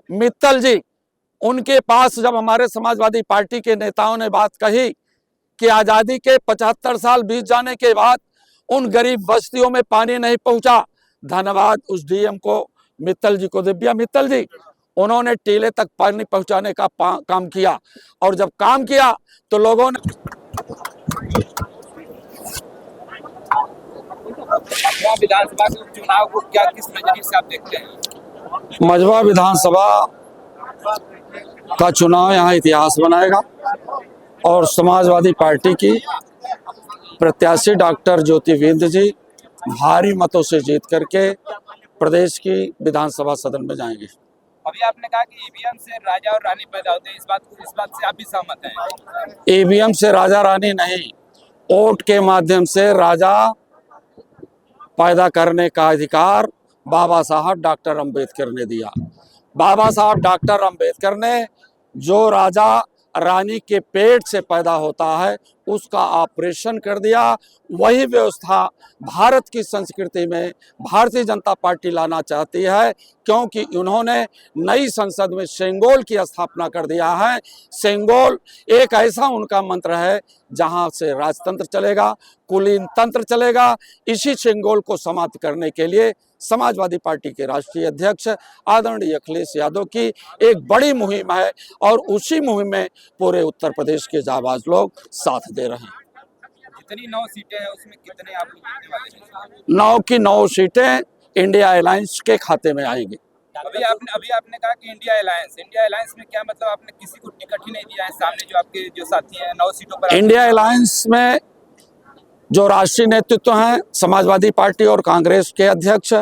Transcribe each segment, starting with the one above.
मित्तल जी, उनके पास जब हमारे समाजवादी पार्टी के नेताओं ने बात कही कि आजादी के 75 साल बीत जाने के बाद उन गरीब बस्तियों में पानी नहीं पहुंचा, धन्यवाद उस डीएम को, मित्तल जी को, दिव्या मित्तल जी, उन्होंने टीले तक पानी पहुंचाने का काम किया। और जब काम किया तो लोगों ने विधानसभा के उपचुनाव को क्या किस नजरिए से आप देखते हैं? मझवा विधानसभा का चुनाव यहाँ इतिहास बनाएगा और समाजवादी पार्टी की प्रत्याशी डॉक्टर ज्योतिविंद जी भारी मतों से जीत करके प्रदेश की विधानसभा सदन में जाएंगे। अभी आपने कहा कि ईवीएम से राजा और रानी पैदा होते हैं, इस बात से आप भी सहमत हैं? ईवीएम से राजा रानी नहीं, वोट के माध्यम से राजा पैदा करने का अधिकार बाबा साहब डॉक्टर अंबेडकर ने दिया। बाबा साहब डॉक्टर अंबेडकर ने जो राजा रानी के पेट से पैदा होता है उसका ऑपरेशन कर दिया। वही व्यवस्था भारत की संस्कृति में भारतीय जनता पार्टी लाना चाहती है, क्योंकि उन्होंने नई संसद में सेंगोल की स्थापना कर दिया है। सेंगोल एक ऐसा उनका मंत्र है जहां से राजतंत्र चलेगा, कुलीन तंत्र चलेगा। इसी सेंगोल को समाप्त करने के लिए समाजवादी पार्टी के राष्ट्रीय अध्यक्ष आदरणीय अखिलेश यादव की एक बड़ी मुहिम है और उसी मुहिम में पूरे उत्तर प्रदेश के जाबाज लोग साथ दे रहे हैं। जितनी 9 सीटें हैं उसमें कितने आप लोग जीतने वाले हैं? 9 की 9 सीटें इंडिया अलायंस के खाते में आएंगी। अभी आपने कहा कि इंडिया अलायंस में क्या मतलब? आपने किसी को टिकट ही नहीं दिया है सामने जो आपके जो साथी हैं 9 सीटों पर? इंडिया अलायंस में जो राष्ट्रीय नेतृत्व हैं समाजवादी पार्टी और कांग्रेस के अध्यक्ष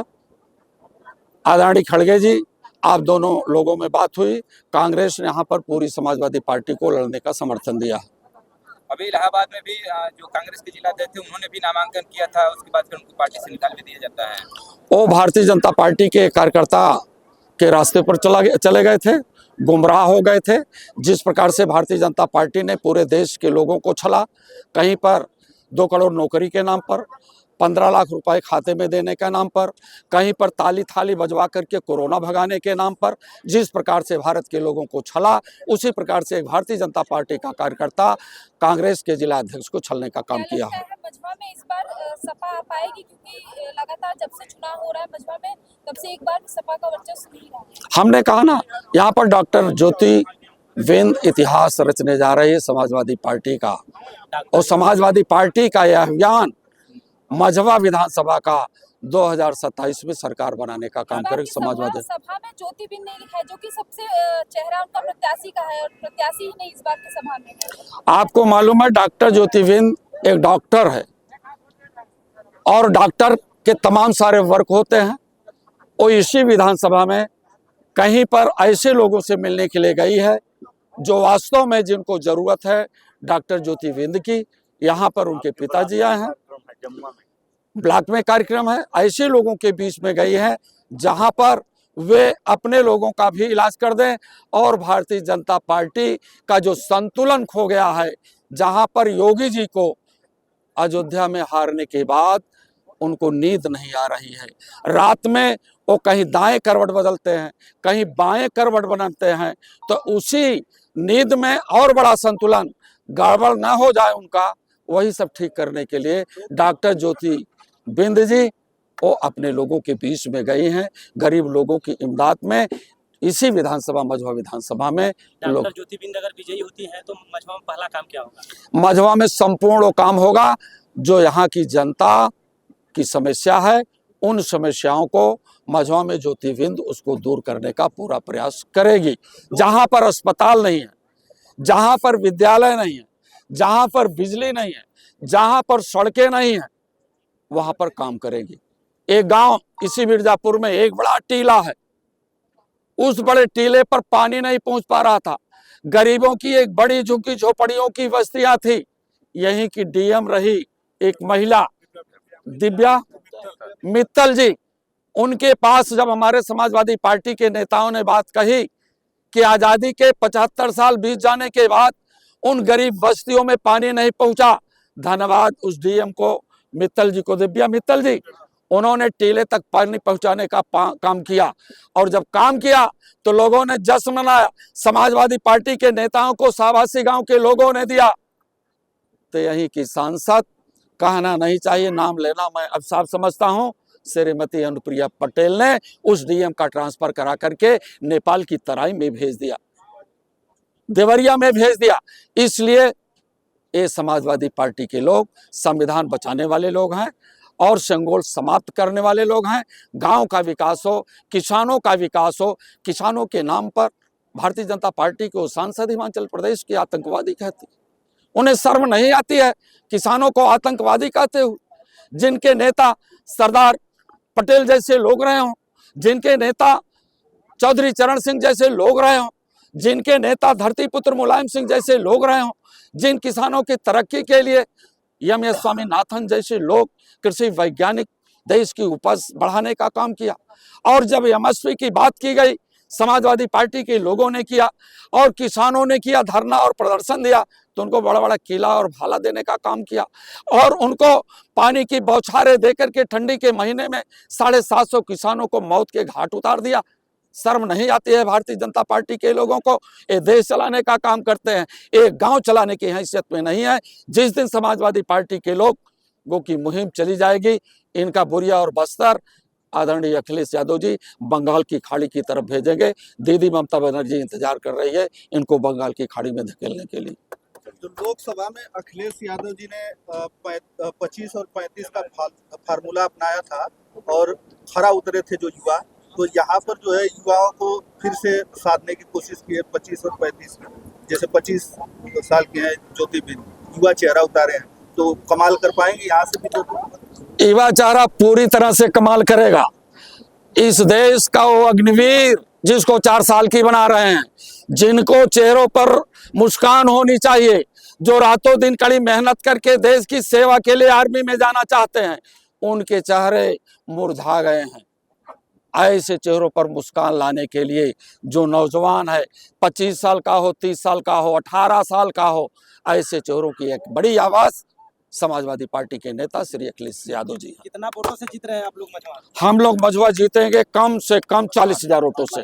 आदरणीय खड़गे जी, आप दोनों लोगों में बात हुई। कांग्रेस ने यहाँ पर पूरी समाजवादी पार्टी को लड़ने का समर्थन दिया। अभी इलाहाबाद में भी जो कांग्रेस के जिलाध्यक्ष थे उन्होंने भी नामांकन किया था, उसके बाद फिर उनको पार्टी से निकाल भी दिया जाता है। वो भारतीय जनता पार्टी के कार्यकर्ता के रास्ते पर चले गए थे, गुमराह हो गए थे। जिस प्रकार से भारतीय जनता पार्टी ने पूरे देश के लोगों को छला, कहीं पर 2 करोड़ नौकरी के नाम पर, 15 लाख रुपए खाते में देने के नाम पर, कहीं पर ताली थाली बजवा करके कोरोना भगाने के नाम पर, जिस प्रकार से भारत के लोगों को छला, उसी प्रकार से एक भारतीय जनता पार्टी का कार्यकर्ता कांग्रेस के जिला अध्यक्ष को छलने का काम किया है। मझवा में इस बार सपा आ पाएगी, क्योंकि लगातार जब से चुनाव हो रहा है मझवा में तब से एक बार सपा का वर्चस्व नहीं रहा। हमने कहा ना, यहाँ पर डॉक्टर ज्योतिविंद इतिहास रचने जा रही है समाजवादी पार्टी का, और समाजवादी पार्टी का यह अभियान मझवा विधानसभा का 2027 में सरकार बनाने का काम करेगी। समाजवादी सभा में ज्योतिविंद नहीं लिखा है, जो कि सबसे चेहरा उनका प्रत्याशी का है, और प्रत्याशी ही नहीं इस बार की सभा में। आपको मालूम है डॉक्टर ज्योतिविंद एक डॉक्टर है और डॉक्टर के तमाम सारे वर्क होते हैं। वो इसी विधानसभा में कहीं पर ऐसे लोगों से मिलने के लिए गई है जो वास्तव में जिनको जरूरत है डॉक्टर ज्योतिविंद की। यहाँ पर उनके पिताजी आए हैं, ब्लॉक में कार्यक्रम है, ऐसे लोगों के बीच में गई है जहां पर वे अपने लोगों का भी इलाज कर दें और भारतीय जनता पार्टी का जो संतुलन खो गया है, जहां पर योगी जी को अयोध्या में हारने के बाद उनको नींद नहीं आ रही है, रात में वो कहीं दाएं करवट बदलते हैं, कहीं बाएं करवट बनाते हैं, तो उसी नींद में और बड़ा संतुलन गड़बड़ ना हो जाए उनका, वही सब ठीक करने के लिए डॉक्टर ज्योतिविंद जी वो अपने लोगों के बीच में गई हैं, गरीब लोगों की इमदाद में। इसी विधानसभा मझवा विधानसभा में डॉक्टर ज्योतिविंद अगर विजयी होती हैं तो मझवा में पहला काम क्या होगा? मझवा में संपूर्ण वो काम होगा जो यहाँ की जनता की समस्या है, उन समस्याओं को मझवा में ज्योतिविंद उसको दूर करने का पूरा प्रयास करेगी। जहाँ पर अस्पताल नहीं है, जहाँ पर विद्यालय नहीं है, जहाँ पर बिजली नहीं है, जहाँ पर सड़कें नहीं है, वहाँ पर काम करेगी। एक गांव इसी मिर्जापुर में एक बड़ा टीला है, उस बड़े टीले पर पानी नहीं पहुंच पा रहा था, गरीबों की एक बड़ी झुग्गी झोपड़ियों की बस्तियां थी। यहीं की डीएम रही एक महिला दिव्या मित्तल जी, उनके पास जब हमारे समाजवादी पार्टी के नेताओं ने बात कही कि आजादी के 75 साल बीत जाने के बाद उन गरीब बस्तियों में पानी नहीं पहुंचा, धन्यवाद उस डीएम को, मित्तल जी को, दिव्या मित्तल जी, उन्होंने टीले तक पानी पहुंचाने का काम किया, और जब काम किया तो लोगों ने जश्न मनाया। समाजवादी पार्टी के नेताओं को शाबाशी गांव के लोगों ने दिया। तो यही की सांसद, कहना नहीं चाहिए, नाम लेना मैं अब साफ समझता हूं, श्रीमती अनुप्रिया पटेल ने उस डीएम का ट्रांसफर करा करके नेपाल की तराई में भेज दिया, देवरिया में भेज दिया। इसलिए ये समाजवादी पार्टी के लोग संविधान बचाने वाले लोग हैं और संगोल समाप्त करने वाले लोग हैं। गांव का विकास हो, किसानों का विकास हो, किसानों के नाम पर भारतीय जनता पार्टी को सांसद हिमाचल प्रदेश के आतंकवादी कहती, उन्हें शर्म नहीं आती है किसानों को आतंकवादी कहते हुए। जिनके नेता सरदार पटेल जैसे लोग रहे हों, जिनके नेता चौधरी चरण सिंह जैसे लोग रहे हों, जिनके नेता धरती पुत्र मुलायम सिंह जैसे लोग रहे हों, जिन किसानों की तरक्की के लिए एम.एस. स्वामीनाथन जैसे लोग, कृषि वैज्ञानिक, देश की उपज बढ़ाने का काम किया। और जब एमएसपी की बात की गई, समाजवादी पार्टी के लोगों ने किया और किसानों ने किया, धरना और प्रदर्शन दिया, तो उनको बड़ा बड़ा किला और भाला देने का काम किया और उनको पानी की बौछारें देकर के ठंडी के महीने में 750 किसानों को मौत के घाट उतार दिया। शर्म नहीं आती है भारतीय जनता पार्टी के लोगों को? ये देश चलाने का काम करते हैं, एक गांव चलाने की हैसियत में नहीं है। जिस दिन समाजवादी पार्टी के लोगों की मुहिम चली जाएगी, इनका बोरिया और बस्तर आदरणीय अखिलेश यादव जी बंगाल की खाड़ी की तरफ भेजेंगे। दीदी ममता बनर्जी इंतजार कर रही है इनको बंगाल की खाड़ी में धकेलने के लिए। तो लोकसभा में अखिलेश यादव जी ने 25 और 35 का फार्मूला अपनाया था और खरा उतरे थे जो युवा, तो यहाँ पर जो है युवाओं को फिर से साधने की कोशिश की है 25 और 35 में। जैसे 25 साल के हैं ज्योतिबिंद, युवा चेहरा उतारे हैं, तो कमाल कर पाएंगे यहाँ से भी? तो युवा चेहरा पूरी तरह से कमाल करेगा। इस देश का वो अग्निवीर जिसको 4 साल की बना रहे हैं, जिनको चेहरों पर मुस्कान होनी चाहिए, जो रातों दिन कड़ी मेहनत करके देश की सेवा के लिए आर्मी में जाना चाहते हैं, उनके चेहरे मुरझा गए हैं। ऐसे चेहरों पर मुस्कान लाने के लिए जो नौजवान है, 25 साल का हो, 30 साल का हो, 18 साल का हो, ऐसे चेहरों की एक बड़ी आवाज समाजवादी पार्टी के नेता श्री अखिलेश यादव जी। कितना वोटों से जीत रहे हैं आप लोग मझवा? हम लोग मझवा जीतेंगे कम से कम 40,000 वोटों से।